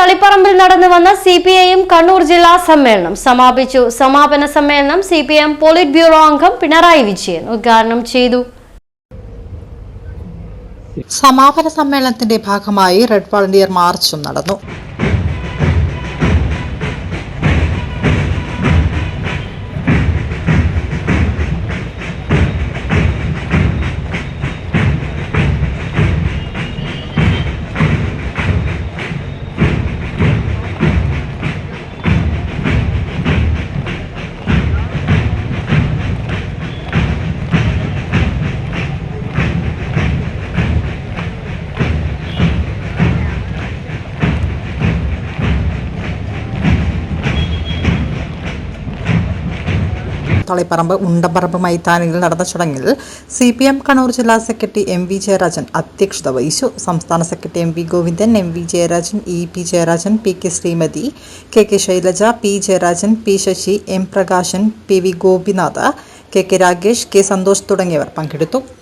തളിപ്പറമ്പിൽ നടന്നു വന്ന CPIM കണ്ണൂർ ജില്ലാ സമ്മേളനം സമാപിച്ചു. സമാപന സമ്മേളനം CPIM പോളിറ്റ് ബ്യൂറോ അംഗം പിണറായി വിജയൻ ഉദ്ഘാടനം ചെയ്തു. സമാപന സമ്മേളനത്തിന്റെ ഭാഗമായി റെഡ് വളണ്ടിയർ മാർച്ചും നടന്നു. തളിപ്പറമ്പ് ഉണ്ടപ്പറമ്പ് മൈതാനിയിൽ നടന്ന ചടങ്ങിൽ CPM കണ്ണൂർ ജില്ലാ സെക്രട്ടറി MV ജയരാജൻ അധ്യക്ഷത വഹിച്ചു. സംസ്ഥാന secretary MV Govindan, MV Jayarajan, EP Jayarajan, PK Sreemathi, KK Shailaja, P Jayarajan, P Sasi, M Prakashan, PV Gopinath, KK Ragesh, K Santhosh തുടങ്ങിയവർ പങ്കെടുത്തു.